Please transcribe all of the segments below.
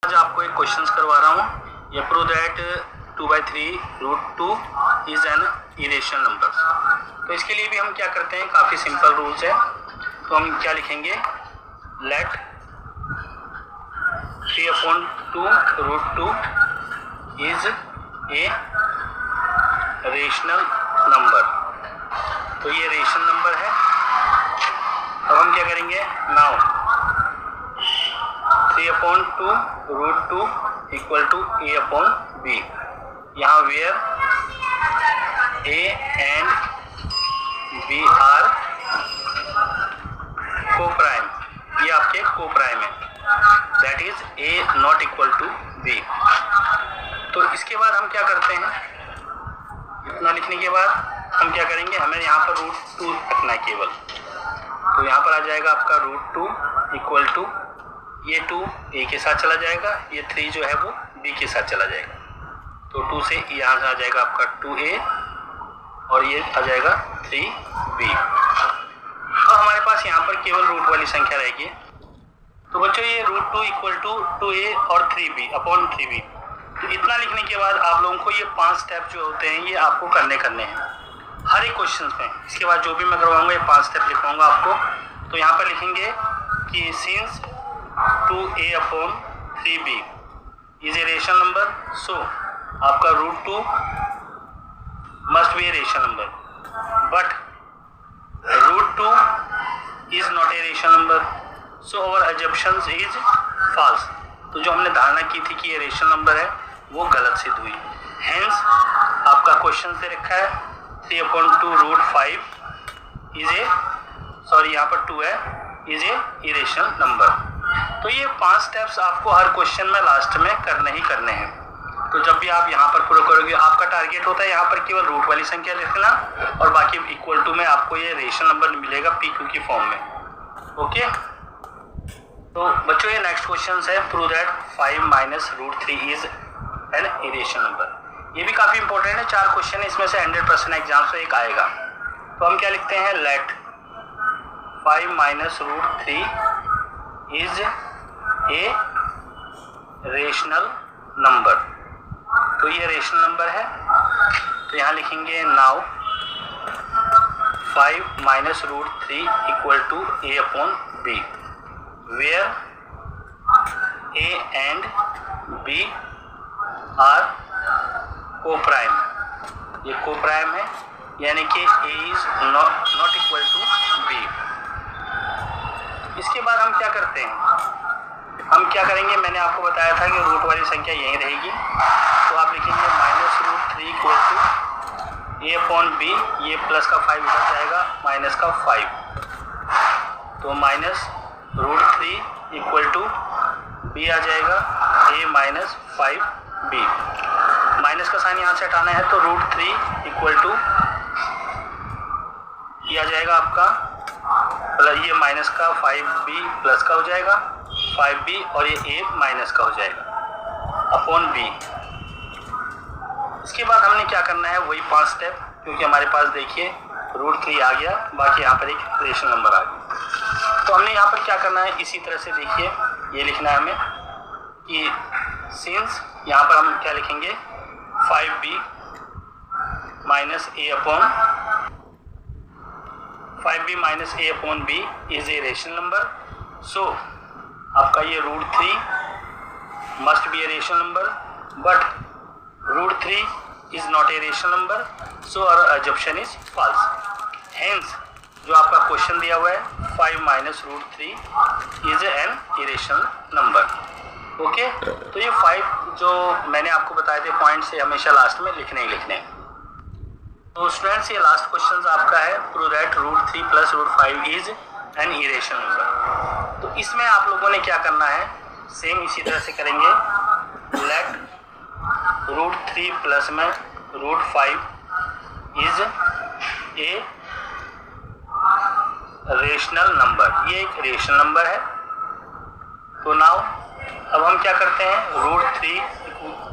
आज आपको एक क्वेश्चन करवा रहा हूँ। ये prove that 2/3√2 is an irrational number. तो इसके लिए भी हम क्या करते हैं, काफ़ी सिंपल रूल्स है। तो हम क्या लिखेंगे, let 3/2√2 is a rational number. तो ये रेशनल नंबर है। अब हम क्या करेंगे, नाउ 3/2√2 इक्वल टू a/b। यहाँ where a and b are coprime, ये आपके को प्राइम है, that is a not equal to b। तो इसके बाद हम क्या करते हैं, इतना लिखने के बाद हम क्या करेंगे, हमें यहाँ पर √2 रखना है केवल। तो यहाँ पर आ जाएगा आपका √2 इक्वल टू, ये 2 a के साथ चला जाएगा, ये 3 जो है वो b के साथ चला जाएगा। तो 2 से यहाँ से आ जाएगा आपका 2a और ये आ जाएगा 3b। अब हमारे पास यहाँ पर केवल रूट वाली संख्या रहेगी। तो बच्चों ये √2 इक्वल टू 2a और 3b/3b। तो इतना लिखने के बाद आप लोगों को ये 5 स्टेप जो होते हैं ये आपको करने हैं हर एक क्वेश्चन में। इसके बाद जो भी मैं करवाऊंगा ये 5 स्टेप लिखवाऊंगा आपको। तो यहाँ पर लिखेंगे कि since 2a/3b is a rational number, so आपका √2 must be a rational number, but √2 is not a rational number, so our assumptions is false. तो जो हमने धारणा की थी कि ये रेशनल नंबर है वो गलत सिद्ध हुई। हेंस आपका क्वेश्चन से रखा है 3/2√5 इज ए, सॉरी यहाँ पर 2 है, इज ए इरेशनल नंबर। तो ये 5 स्टेप्स आपको हर क्वेश्चन में लास्ट में करने हैं। तो जब भी आप यहाँ पर पूरा करोगे, आपका टारगेट होता है यहाँ पर केवल रूट वाली संख्या लिखना और बाकी इक्वल टू में आपको ये रेशनल नंबर मिलेगा PQ की फॉर्म में। ओके, तो बच्चों ये नेक्स्ट क्वेश्चन है, prove that 5 - √3 is an irrational number. ये भी काफ़ी इंपॉर्टेंट है, 4 क्वेश्चन है इसमें से 100% एग्जाम से एक आएगा। तो हम क्या लिखते हैं, let 5 - √3 is a rational number. तो ये रेशनल नंबर है। तो यहाँ लिखेंगे now 5 - √3 equal to a/b, where a and b are coprime. ये को प्राइम है, यानी कि a is not equal to b। इसके बाद हम क्या करते हैं, हम क्या करेंगे, मैंने आपको बताया था कि रूट वाली संख्या यहीं रहेगी। तो आप लिखेंगे -√3 इक्वल टू a/b, ये प्लस का 5 इधर जाएगा, माइनस का 5। तो -√3 इक्वल टू b आ जाएगा a - 5b। माइनस का साइन यहाँ से हटाना है, तो √3 इक्वल टू ये आ जाएगा आपका, ये माइनस का 5b प्लस का हो जाएगा 5b, और ये a माइनस का हो जाएगा अपॉन b। इसके बाद हमने क्या करना है, वही 5 स्टेप, क्योंकि हमारे पास देखिए √3 आ गया, बाकी यहाँ पर एक रेशनल नंबर आ गया। तो हमने यहाँ पर क्या करना है, इसी तरह से देखिए ये लिखना है हमें कि सिंस, यहाँ पर हम क्या लिखेंगे, 5b - a/b is a rational number, so आपका ये √3 must be a rational number, but √3 is not a rational number, so our assumption is false. Hence जो आपका क्वेश्चन दिया हुआ है 5 - √3 is an irrational number. Okay, तो ये 5 जो मैंने आपको बताए थे पॉइंट्स, से हमेशा लास्ट में लिखने हैं। तो स्टूडेंट्स ये लास्ट क्वेश्चन आपका है, prove that √3 + √5 is an irrational number. तो इसमें आप लोगों ने क्या करना है, सेम इसी तरह से करेंगे, लेट √3 प्लस में √5 इज ए रेशनल नंबर। ये एक रेशनल नंबर है। तो नाउ अब हम क्या करते हैं, √3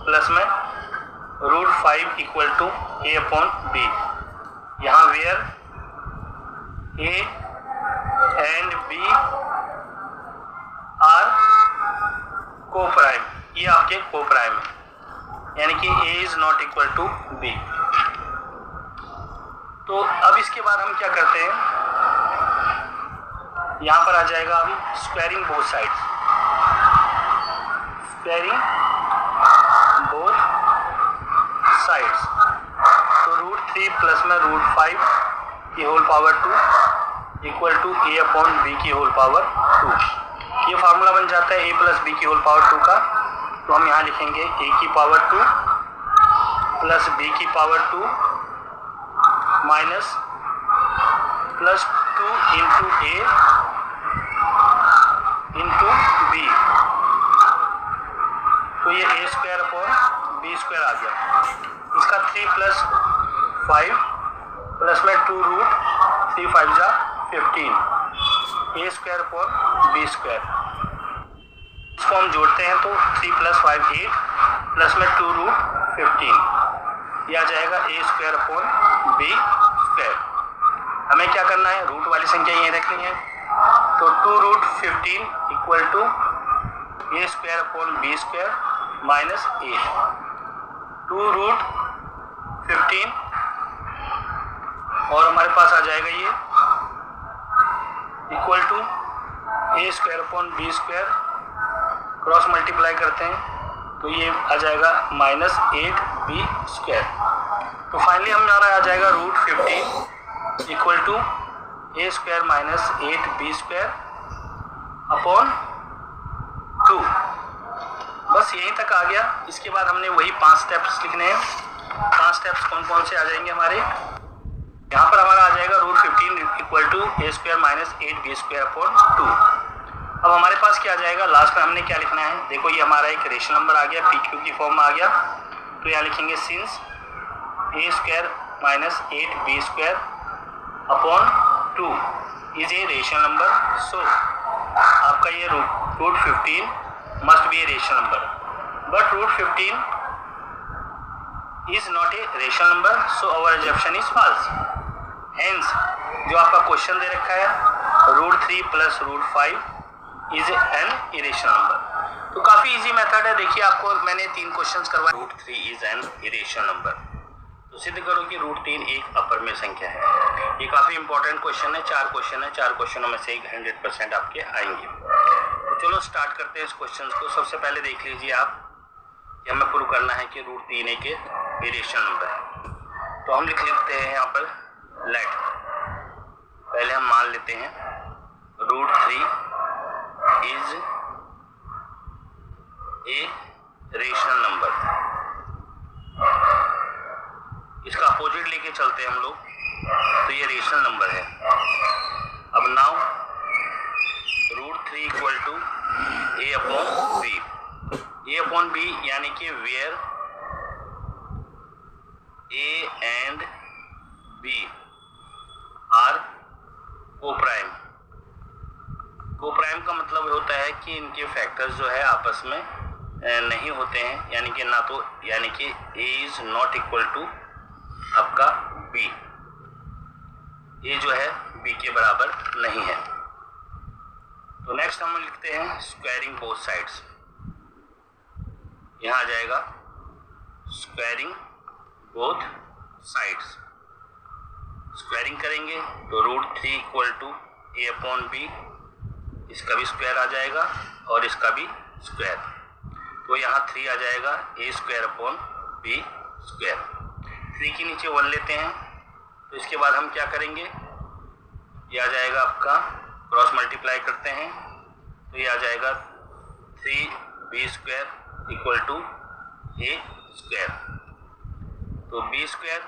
प्लस में √5 इक्वल टू a/b। यहाँ where a and b are coprime. A coprime है, यानी कि a is not equal to b. तो अब इसके बाद हम क्या करते हैं, यहाँ पर आ जाएगा हम squaring both sides, squaring both sides. तो √3 प्लस में √5 की whole power 2 equal to a upon b की होल पावर 2। ये फार्मूला बन जाता है ए प्लस बी की होल पावर 2 का। तो हम यहाँ लिखेंगे ए की पावर 2 प्लस बी की power 2 minus plus 2 into a into b. तो ये a square upon b square आ गया। इसका 3 प्लस 5 प्लस में 2 √3 5 जा 15 ए स्क्वायर अपॉन बी स्क्वायर। इसको हम जोड़ते हैं तो 3 प्लस 5 8 प्लस में 2 √15 यह आ जाएगा ए स्क्वायर अपॉन बी स्क्वायर। हमें क्या करना है, रूट वाली संख्या यहीं रखनी है। तो 2 √15 equal to a square upon b square minus 8। 2 √15 और हमारे पास आ जाएगा ये equal to a square upon b square, cross multiply करते हैं तो ये आ जाएगा माइनस 8b स्क्वायर। तो फाइनली हमारा आ जाएगा √15 equal to a square minus 8b square upon 2। बस यहीं तक आ गया। इसके बाद हमने वही 5 स्टेप्स लिखने हैं। 5 स्टेप्स कौन कौन से आ जाएंगे हमारे, यहाँ पर हमारा आ जाएगा √15 equal to a square minus 8b square upon 2। अब हमारे पास क्या आ जाएगा, लास्ट में हमने क्या लिखना है, देखो ये हमारा एक रेशनल नंबर आ गया, PQ की फॉर्म में आ गया। तो यहाँ लिखेंगे since a square minus 8b square upon 2 is a rational number, so आपका ये √15 must be a rational number. But √15 is not a rational number, so our assumption is false. Hence, जो आपका क्वेश्चन दे रखा है √3 plus √5 is an irrational number। तो काफ़ी easy method है। देखिए आपको मैंने 3 क्वेश्चंस करवाए। √3 is an irrational number। तो सिद्ध करो कि √3 एक अपर में संख्या है। ये काफ़ी इंपॉर्टेंट क्वेश्चन है। 4 क्वेश्चन है, 4 क्वेश्चनों में से 100% आपके आएंगे। तो चलो स्टार्ट करते हैं इस क्वेश्चन को। सबसे पहले देख लीजिए आप, हमें प्रूव करना है कि √3 एक रेशनल नंबर है। तो हम लिख लेते हैं यहाँ पर लेट, पहले हम मान लेते हैं √3 इज ए रेशनल नंबर। इसका अपोजिट लेके चलते हैं हम लोग, तो ये रेशनल नंबर है। अब now √3 equal to a upon b. A upon b यानी कि where a and b are coprime. Coprime का मतलब होता है कि इनके फैक्टर्स जो है आपस में नहीं होते हैं, यानी कि ना तो, यानी कि a is not equal to आपका बी, ए जो है बी के बराबर नहीं है। तो नेक्स्ट हम लिखते हैं स्क्वायरिंग बोथ साइड्स। यहाँ आ जाएगा स्क्वायरिंग बोथ साइड्स। स्क्वायरिंग करेंगे तो √3 equal to a upon b, इसका भी स्क्वायर आ जाएगा और इसका भी स्क्वायर। तो यहाँ 3 आ जाएगा ए स्क्वायर अपॉन बी स्क्वायर। 3 के नीचे 1 लेते हैं। तो इसके बाद हम क्या करेंगे, ये आ जाएगा आपका, क्रॉस मल्टीप्लाई करते हैं तो ये आ जाएगा 3b square equal to a square. तो b square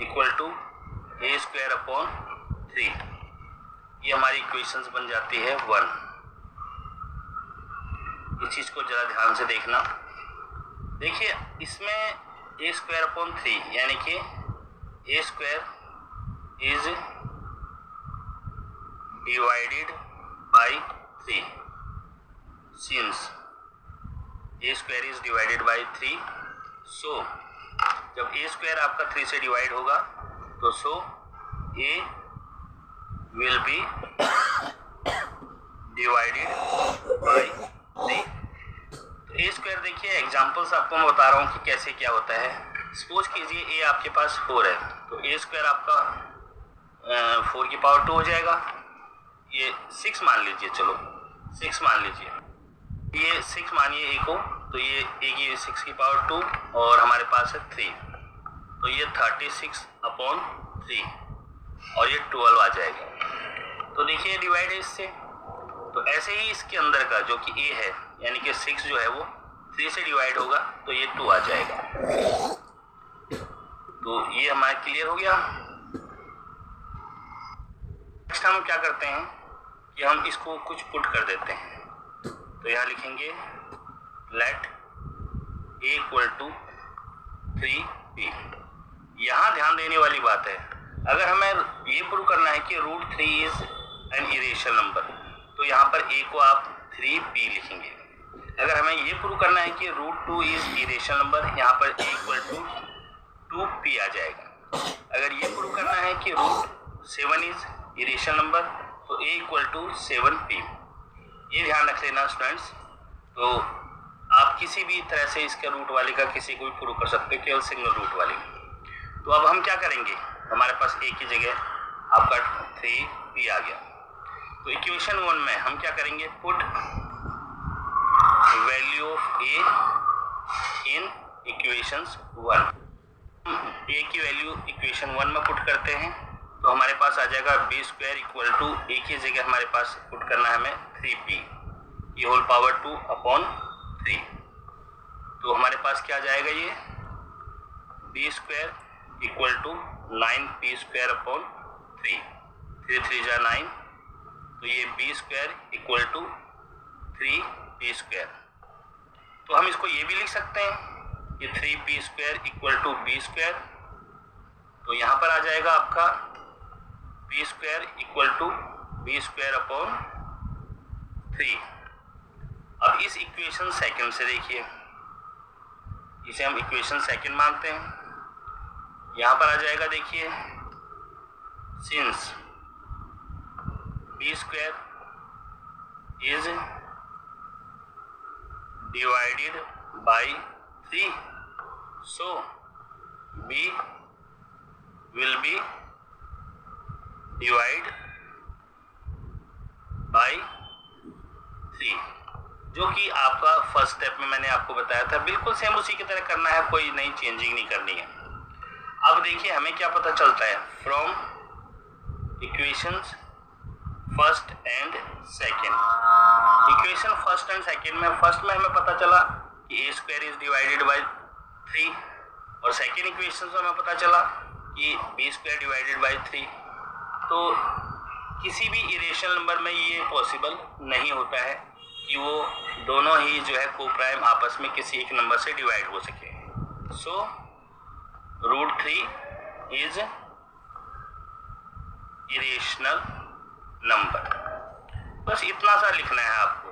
equal to a square upon 3, ये हमारी इक्वेशंस बन जाती है 1। इस चीज़ को ज़रा ध्यान से देखना। देखिए इसमें ए स्क्वायर अपॉन 3 यानी कि a square is divided by 3। Since a square is divided by 3, so जब ए स्क्वायर आपका 3 से डिवाइड होगा तो so a will be divided by 3। तो ए स्क्वायर देखिए एग्जांपल्स आपको मैं बता रहा हूँ कि कैसे क्या होता है। सपोज कीजिए ए आपके पास 4 है तो ए स्क्वायर आपका 4 की पावर 2 हो जाएगा। ये 6 मान लीजिए, चलो 6 मान लीजिए, ये 6 मानिए ए को, तो ये ए की 6 की पावर 2 और हमारे पास है 3, तो ये 36/3 और ये 12 आ जाएगा। तो देखिए डिवाइड है इससे। तो ऐसे ही इसके अंदर का जो कि ए है यानी कि 6 जो है वो 3 से डिवाइड होगा तो ये 2 आ जाएगा। तो ये हमारा क्लियर हो गया। नेक्स्ट हम क्या करते हैं कि हम इसको कुछ पुट कर देते हैं। तो यहाँ लिखेंगे late A equal to 3p। यहाँ ध्यान देने वाली बात है, अगर हमें ये प्रूव करना है कि √3 इज एन इरेशनल नंबर तो यहाँ पर a को आप 3p लिखेंगे। अगर हमें ये प्रूव करना है कि √2 इज इरेशनल नंबर, यहाँ पर a इक्वल टू 2p आ जाएगा। अगर ये प्रूव करना है कि √7 इज इरेशनल नंबर तो a इक्वल टू 7p। ये ध्यान रख लेना स्टूडेंट्स। तो आप किसी भी तरह से इसके रूट वाले का किसी को भी प्रूव कर सकते हो, केवल सिंगल रूट वाले। तो अब हम क्या करेंगे, हमारे पास a की जगह आपका 3p आ गया। तो इक्वेशन 1 में हम क्या करेंगे, put value of a in equations 1। a की वैल्यू इक्वेशन 1 में पुट करते हैं तो हमारे पास आ जाएगा b square equal to a की जगह हमारे पास पुट करना है हमें 3p की होल पावर 2/3। तो हमारे पास क्या आ जाएगा, ये b square equal to 9p square upon 3, 3 3 जा 9, तो ये b square equal to 3p square. तो हम इसको ये भी लिख सकते हैं ये 3p square equal to b square. तो यहाँ पर आ जाएगा आपका p square equal to b square upon 3। अब इस इक्वेशन सेकंड से देखिए, इसे हम इक्वेशन सेकंड मानते हैं। यहाँ पर आ जाएगा देखिए, since b square is divided by 3 so b will be divide by 3, जो कि आपका फर्स्ट स्टेप में मैंने आपको बताया था। बिल्कुल सेम उसी की तरह करना है, कोई नई चेंजिंग नहीं करनी है। अब देखिए हमें क्या पता चलता है from equations first and second. Equation first and second में फर्स्ट में हमें पता चला कि a square is divided by 3 और सेकेंड इक्वेशन में हमें पता चला कि b स्क्वायर डिवाइडेड बाई 3। तो किसी भी इरेशनल नंबर में ये पॉसिबल नहीं होता है कि वो दोनों ही जो है को प्राइम आपस में किसी एक नंबर से डिवाइड हो सके। सो √3 इज इरेशनल नंबर। बस इतना सा लिखना है आपको।